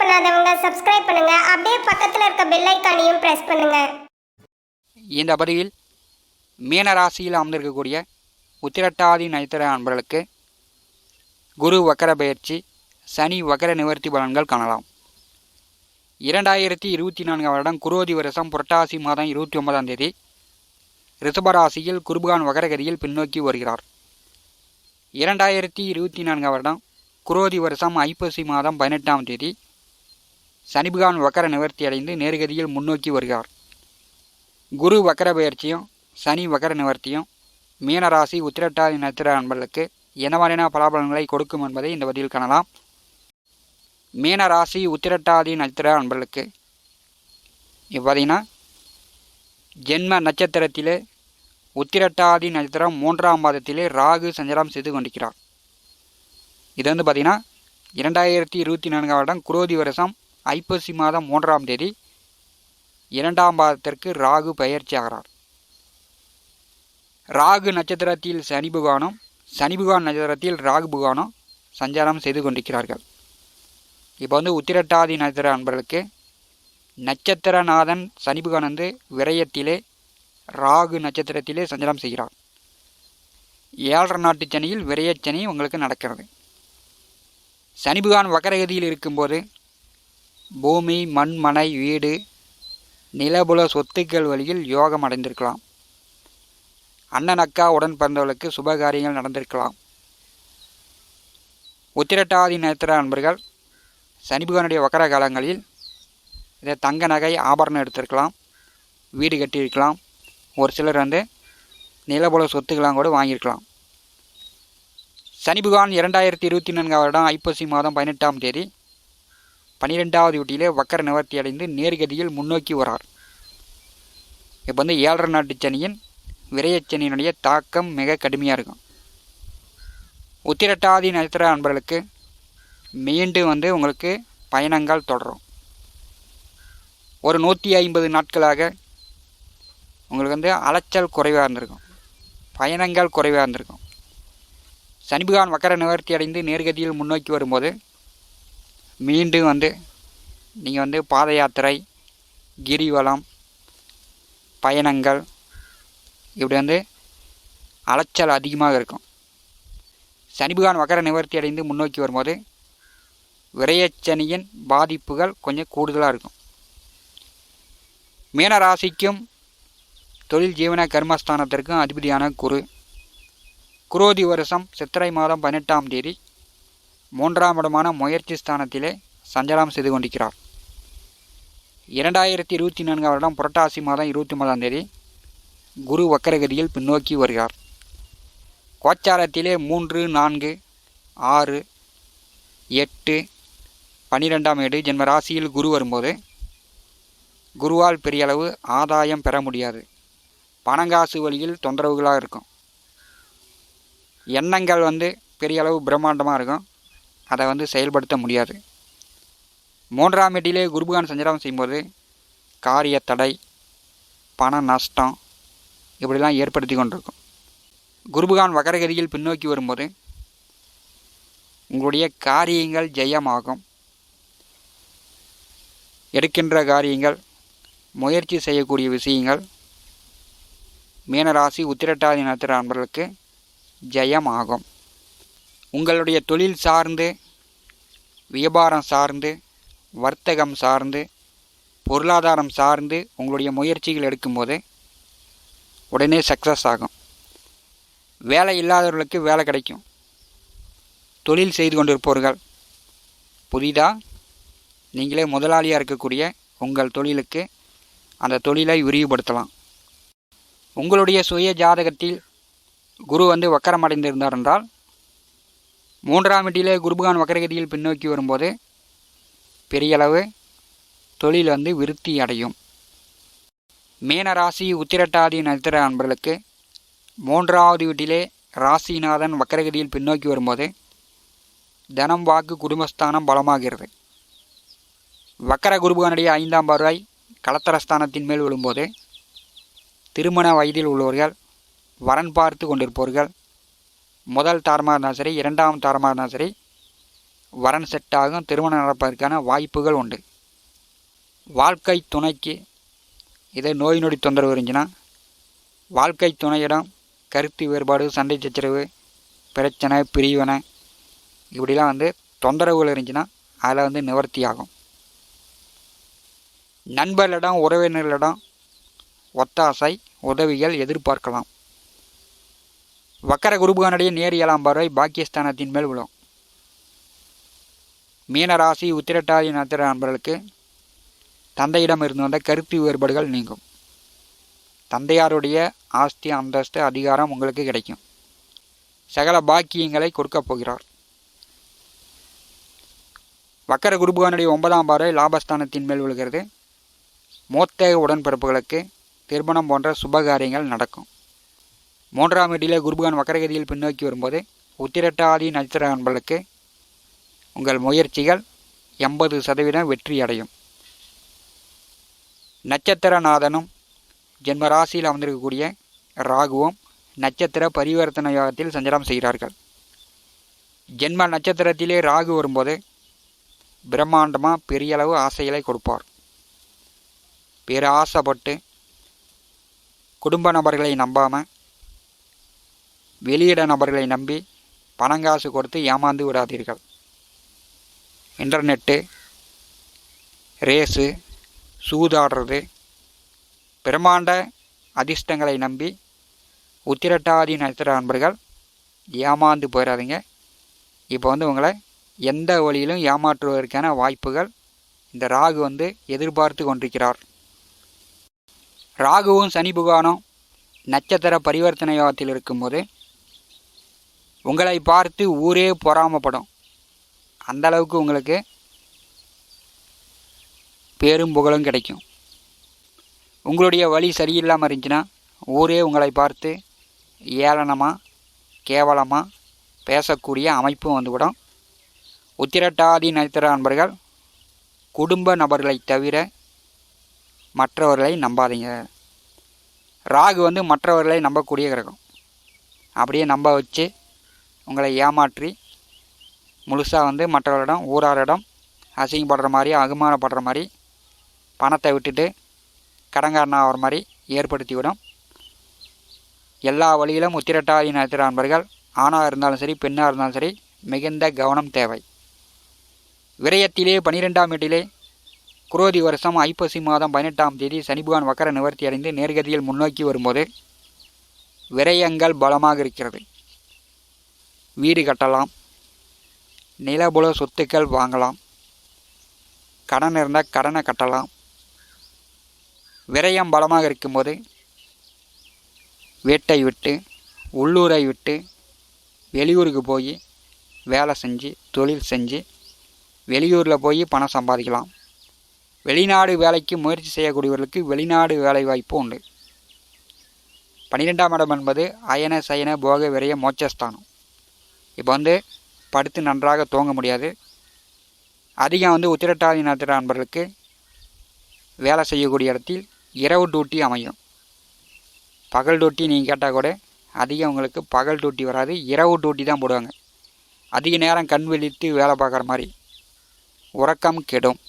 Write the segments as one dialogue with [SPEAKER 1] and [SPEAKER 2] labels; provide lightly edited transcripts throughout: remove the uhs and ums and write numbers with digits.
[SPEAKER 1] பண்ணாதவங்க சப்ஸ்கிரைப் பண்ணுங்க. அப்படியே பக்கத்துல இருக்க பெல் ஐகானையும் பிரஸ் பண்ணுங்க.
[SPEAKER 2] இந்த பதிவில் மீன ராசியில் அமர்ந்திருக்கக்கூடிய உத்திரட்டாதி நட்சத்திர அன்பர்களுக்கு குரு வக்கர பயிற்சி, சனி வக்கர நிவர்த்தி பலன்கள் காணலாம். 2024 வருடம் குரோதி வருஷம் புரட்டாசி மாதம் 29ஆம் தேதி ரிஷபராசியில் குருபகான் வக்கரகதியில் பின்னோக்கி வருகிறார். 2024 வருடம் குரோதி வருஷம் ஐப்பசி மாதம் 18ஆம் தேதி சனிபகான் வக்கர நிவர்த்தி அடைந்து நேர்கதியில் முன்னோக்கி வருகிறார். குரு வக்கர பயிற்சியும் சனி வக்கர நிவர்த்தியும் மீனராசி உத்திரட்டாதி நட்சத்திர அன்பர்களுக்கு என்ன மாதிரியான பலாபலன்களை கொடுக்கும் என்பதை இந்த பதிவில் காணலாம். மீனராசி உத்திரட்டாதி நட்சத்திர அன்பர்களுக்கு இப்போ பார்த்தீங்கன்னா ஜென்ம நட்சத்திரத்திலே உத்திரட்டாதி நட்சத்திரம் 3ஆம் பாதத்திலே ராகு சஞ்சாரம் செய்து கொண்டிருக்கிறார். இது வந்து பார்த்திங்கன்னா 2024 வருடம் குரோதி வருஷம் ஐப்பசி மாதம் 3ஆம் தேதி 2ஆம் பாதத்திற்கு ராகு பயிற்சி ஆகிறார். ராகு நட்சத்திரத்தில் சனி பகவானும் சனி பகவான் நட்சத்திரத்தில் ராகு பகவானும் சஞ்சாரம் செய்து கொண்டிருக்கிறார்கள். இப்போ வந்து உத்திரட்டாதி நட்சத்திர அன்பர்களுக்கு நட்சத்திரநாதன் சனி பகவான் வந்து விரயத்திலே ராகு நட்சத்திரத்திலே சஞ்சாரம் செய்கிறார். 7.5 நாட்டு சனியில் விரயச்சனி உங்களுக்கு நடக்கிறது. சனி பகவான் வக்கரகதியில் இருக்கும்போது பூமி, மண், மனை, வீடு, நிலபுல சொத்துக்கள் வழியில் யோகம் அடைந்திருக்கலாம். அண்ணன் அக்கா உடன் பிறந்தவர்களுக்கு சுபகாரியங்கள் நடந்திருக்கலாம். உத்திரட்டாதி நட்சத்திர அன்பர்கள் சனி பகவானுடைய வக்கர காலங்களில் இதை தங்க நகை ஆபரணம் எடுத்திருக்கலாம், வீடு கட்டியிருக்கலாம், ஒரு சிலர் வந்து நிலபுல சொத்துக்கெல்லாம் கூட வாங்கியிருக்கலாம். சனி பகவான் 2024 வருடம் ஐப்பசி மாதம் 18ஆம் தேதி 12வது வீட்டிலே வக்கர நிவர்த்தி அடைந்து நேர்கதியில் முன்னோக்கி வரார். இப்போ வந்து 7.5 நாட்டு சனியின் விரயச்சனியினுடைய தாக்கம் மிக கடுமையாக இருக்கும். உத்திரட்டாதி நட்சத்திர அன்பர்களுக்கு மீண்டும் வந்து உங்களுக்கு பயணங்கள் தொடரும். ஒரு 150 நாட்களாக உங்களுக்கு வந்து அலைச்சல் குறைவாக இருந்திருக்கும், பயணங்கள் குறைவாக இருந்திருக்கும். சனி பகவான் வக்கர நிவர்த்தி அடைந்து நேர்கதியில் முன்னோக்கி வரும்போது மீண்டும் வந்து நீங்கள் வந்து பாத யாத்திரை, கிரிவலம், பயணங்கள் இப்படி வந்து அலைச்சல் அதிகமாக இருக்கும். சனி பகவான் வக்கர நிவர்த்தி அடைந்து முன்னோக்கி வரும்போது விரயச்சனியின் பாதிப்புகள் கொஞ்சம் கூடுதலாக இருக்கும். மீனராசிக்கும் தொழில் ஜீவன கர்மஸ்தானத்திற்கும் அதிபதியான குரோதி வருஷம் சித்திரை மாதம் 18ஆம் தேதி 3ஆம் இடமான முயற்சி ஸ்தானத்திலே சஞ்சாரம் செய்து கொண்டிருக்கிறார். 2024 வருடம் புரட்டாசி மாதம் 29ஆம் தேதி குரு வக்கரகதியில் பின்னோக்கி வருகிறார். கோச்சாரத்திலே 3, 4, 6, 8, 12ஆம் வீடு ஜென்ம ராசியில் குரு வரும்போது குருவால் பெரிய அளவு ஆதாயம் பெற முடியாது. பணங்காசு வழியில் தொந்தரவுகளாக இருக்கும். எண்ணங்கள் வந்து பெரிய அளவு பிரம்மாண்டமாக இருக்கும், அதை வந்து செயல்படுத்த முடியாது. 3ஆம் வீட்டிலே குருபகான் சஞ்சாரம் செய்யும்போது காரிய தடை, பண நஷ்டம் இப்படிலாம் ஏற்படுத்தி கொண்டிருக்கும். குருபகான் வக்கரகதியில் பின்னோக்கி வரும்போது உங்களுடைய காரியங்கள் ஜெயமாகும். எடுக்கின்ற காரியங்கள், முயற்சி செய்யக்கூடிய விஷயங்கள் மீனராசி உத்திரட்டாதி நட்சத்திர அன்பர்களுக்கு ஜெயமாகும். உங்களுடைய தொழில் சார்ந்து, வியாபாரம் சார்ந்து, வர்த்தகம் சார்ந்து, பொருளாதாரம் சார்ந்து உங்களுடைய முயற்சிகள் எடுக்கும்போது உடனே சக்ஸஸ் ஆகும். வேலை இல்லாதவர்களுக்கு வேலை கிடைக்கும். தொழில் செய்து கொண்டிருப்பவர்கள் புதிதாக நீங்களே முதலாளியாக இருக்கக்கூடிய உங்கள் தொழிலுக்கு அந்த தொழிலை விரிவுபடுத்தலாம். உங்களுடைய சுய ஜாதகத்தில் குரு வந்து வக்கரம் அடைந்திருந்தார் என்றால் 3ஆம் வீட்டிலே குருபகான் வக்கரகதியில் பின்னோக்கி வரும்போது பெரிய அளவு தொழில் வந்து விருத்தி அடையும். மீனராசி உத்திரட்டாதி நட்சத்திர அன்பர்களுக்கு 3ஆவது வீட்டிலே ராசிநாதன் வக்கரகதியில் பின்னோக்கி வரும்போது தனம், வாக்கு, குடும்பஸ்தானம் பலமாகிறது. வக்கர குருபகானுடைய 5ஆம் பார்வை கலத்தரஸ்தானத்தின் மேல் விழும்போது திருமண வயதில் உள்ளவர்கள், வரன் பார்த்து கொண்டிருப்பவர்கள், முதல் தாரமாக இருந்தாலும் சரி, 2ஆம் தாரமாக இருந்தாலும் சரி, வரன் செட்டாகும், திருமணம் நடப்பதற்கான வாய்ப்புகள் உண்டு. வாழ்க்கை துணைக்கு இதே நோய் நொடி தொந்தரவு இருந்துச்சுன்னா வாழ்க்கை துணையிடம் கருத்து வேறுபாடு, சண்டை சச்சரவு, பிரச்சனை, பிரிவினை இப்படிலாம் தொந்தரவுகள் இருந்துச்சுன்னா அதில் நிவர்த்தி ஆகும். நண்பர்களிடம் உறவினர்களிடம் ஒத்தாசை உதவிகள் எதிர்பார்க்கலாம். வக்கர குருபகனுடைய நேர் 7ஆம் பார்வை பாக்கியஸ்தானத்தின் மேல் விழும். மீனராசி உத்திரட்டாதி நட்சத்திர நண்பர்களுக்கு தந்தையிடம் இருந்து வந்த கருத்து வேறுபாடுகள் நீங்கும். தந்தையாருடைய ஆஸ்தி, அந்தஸ்து, அதிகாரம் உங்களுக்கு கிடைக்கும். சகல பாக்கியங்களை கொடுக்கப் போகிறார். வக்கர குருபகனுடைய 9ஆம் பார்வை லாபஸ்தானத்தின் மேல் விழுகிறது. மூத்த உடன்பிறப்புகளுக்கு திருமணம் போன்ற சுபகாரியங்கள் நடக்கும். 3ஆம் வீட்டிலே குருபகன் வக்கரகதியில் பின்னோக்கி வரும்போது உத்திரட்டாதி நட்சத்திர நண்பர்களுக்கு உங்கள் முயற்சிகள் 80% வெற்றி அடையும். நட்சத்திரநாதனும் ஜென்மராசியில் அமர்ந்திருக்கக்கூடிய ராகுவும் நட்சத்திர பரிவர்த்தனை யோகத்தில் சஞ்சாரம் செய்கிறார்கள். ஜென்ம நட்சத்திரத்திலே ராகு வரும்போது பிரம்மாண்டமாக பெரிய அளவு ஆசைகளை கொடுப்பார். பிற ஆசைப்பட்டு குடும்ப நபர்களை நம்பாமல் வெளியிட நபர்களை நம்பி பணங்காசு கொடுத்து ஏமாந்து விடாதீர்கள். இன்டர்நெட்டு, ரேஸு, சூதாடுறது, பிரம்மாண்ட அதிர்ஷ்டங்களை நம்பி உத்திரட்டாதி நட்சத்திர நண்பர்கள் ஏமாந்து போயிடாதீங்க. இப்போ உங்களை எந்த வழியிலும் ஏமாற்றுவதற்கான வாய்ப்புகள் இந்த ராகு எதிர்பார்த்து கொண்டிருக்கிறார். ராகுவும் சனி புகானும் நட்சத்திர பரிவர்த்தனை யோகத்தில் இருக்கும்போது உங்களை பார்த்து ஊரே பொறாமப்படும். அந்தளவுக்கு உங்களுக்கு பேரும் புகழும் கிடைக்கும். உங்களுடைய வழி சரியில்லாமல் இருந்துச்சுன்னா ஊரே உங்களை பார்த்து ஏளனமாக கேவலமாக பேசக்கூடிய அமைப்பும் வந்துவிடும். உத்திரட்டாதி நட்சத்திர நண்பர்கள் குடும்ப நபர்களை தவிர மற்றவர்களை நம்பாதீங்க. ராகு மற்றவர்களை நம்பக்கூடிய கிரகம். அப்படியே நம்ப வச்சு உங்களை ஏமாற்றி முழுசாக மற்றவர்களிடம் ஊராரிடம் அசிங்கப்படுற மாதிரி, அவமானப்படுற மாதிரி, பணத்தை விட்டுட்டு கடங்காரனா ஆகிற மாதிரி ஏற்படுத்திவிடும். எல்லா வழியிலும் உத்திரட்டாதி நட்சத்திர நண்பர்கள் ஆணாக இருந்தாலும் சரி, பெண்ணாக இருந்தாலும் சரி, மிகுந்த கவனம் தேவை. விரயத்திலே 12ஆம் வீட்டிலே குரோதி வருஷம் ஐப்பசி மாதம் 18ஆம் தேதி சனிபகவான் வக்கர நிவர்த்தி அடைந்து நேர்கதியில் முன்னோக்கி வரும்போது விரயங்கள் பலமாக இருக்கிறது. வீடு கட்டலாம், நிலபுல சொத்துக்கள் வாங்கலாம், கடன் இருந்தால் கடனை கட்டலாம். விரயம் பலமாக இருக்கும்போது வீட்டை விட்டு, உள்ளூரை விட்டு வெளியூருக்கு போய் வேலை செஞ்சு, தொழில் செஞ்சு வெளியூரில் போய் பணம் சம்பாதிக்கலாம். வெளிநாடு வேலைக்கு முயற்சி செய்யக்கூடியவர்களுக்கு வெளிநாடு வேலை வாய்ப்பு உண்டு. 12ஆம் இடம் என்பது அயன சயன போக விரய மோட்சஸ்தானம். இப்போ படுத்து நன்றாக தூங்க முடியாது. அதிகம் உத்திரட்டாதி நட்சத்திர நண்பர்களுக்கு வேலை செய்யக்கூடிய இடத்தில் இரவு டியூட்டி அமையும். பகல் டியூட்டி நீங்கள் கேட்டால் கூட அதிகம் உங்களுக்கு பகல் டியூட்டி வராது, இரவு டியூட்டி தான் போடுவாங்க. அதிக நேரம் கண் விழித்து வேலை பார்க்குற மாதிரி உறக்கம் கெடும்.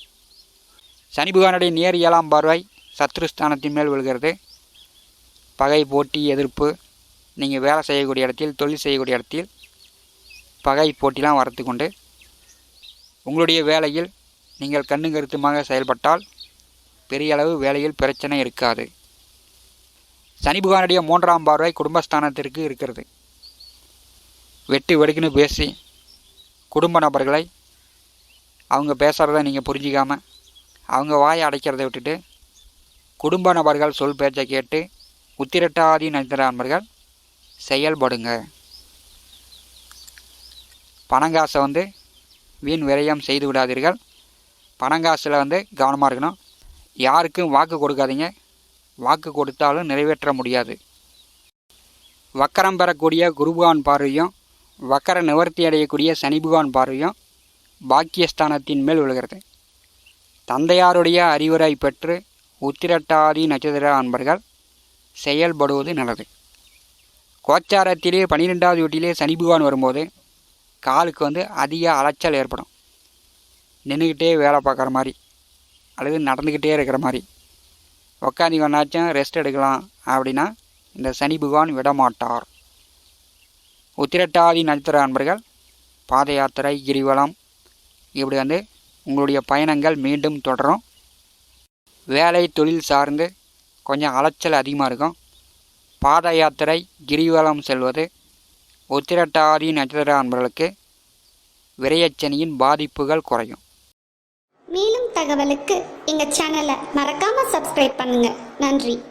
[SPEAKER 2] சனி பகவானுடைய நேர் 7ஆம் பார்வை சத்ருஸ்தானத்தின் மேல் விழுகிறது. பகை, போட்டி, எதிர்ப்பு, நீங்கள் வேலை செய்யக்கூடிய இடத்தில், தொழில் செய்யக்கூடிய இடத்தில் பகை போட்டிலாம் வரத்து கொண்டு உங்களுடைய வேலையில் நீங்கள் கண்ணும் கருத்துமாக செயல்பட்டால் பெரிய அளவு வேலையில் பிரச்சனை இருக்காது. சனி பகவானுடைய 3ஆம் பார்வை குடும்பஸ்தானத்திற்கு இருக்கிறது. வெட்டு வெடுக்குன்னு பேசி குடும்ப நபர்களை அவங்க பேசுகிறத நீங்கள் புரிஞ்சிக்காமல் அவங்க வாயை அடைக்கிறதை விட்டுட்டு குடும்ப நபர்கள் சொல் பேச்சை கேட்டு உத்திரட்டாதி நட்சத்திர நண்பர்கள் செயல்படுங்க. பணங்காசை வீண் விரயம் செய்து விடாதீர்கள். பணங்காசில் கவனமாக இருக்கணும். யாருக்கும் வாக்கு கொடுக்காதீங்க. வாக்கு கொடுத்தாலும் நிறைவேற்ற முடியாது. வக்கரம் பெறக்கூடிய குருபகவான் பார்வையும் வக்கர நிவர்த்தி அடையக்கூடிய சனி பகவான் பார்வையும் பாக்கியஸ்தானத்தின் மேல் விழுகிறது. தந்தையாருடைய அறிவுரை பெற்று உத்திரட்டாதி நட்சத்திர நண்பர்கள் செயல்படுவது நல்லது. கோச்சாரத்திலே 12ஆவது வீட்டிலே சனி பகவான் வரும்போது காலுக்கு அதிக அலைச்சல் ஏற்படும். நின்றுக்கிட்டே வேலை பார்க்குற மாதிரி அல்லது நடந்துக்கிட்டே இருக்கிற மாதிரி உக்காந்து வேணாச்சும் ரெஸ்ட் எடுக்கலாம் அப்படின்னா இந்த சனி பகவான் விடமாட்டார். உத்திரட்டாதி நட்சத்திர அன்பர்கள் பாத யாத்திரை, கிரிவலம் இப்படி உங்களுடைய பயணங்கள் மீண்டும் தொடரும். வேலை தொழில் சார்ந்து கொஞ்சம் அலைச்சல் அதிகமாக இருக்கும். பாத யாத்திரை, கிரிவலம் செல்வது உத்திரட்டாதி நட்சத்திர அன்பர்களுக்கு விரயச்சனியின் பாதிப்புகள் குறையும்.
[SPEAKER 3] மேலும் தகவலுக்கு எங்கள் சேனலை மறக்காமல் சப்ஸ்கிரைப் பண்ணுங்கள். நன்றி.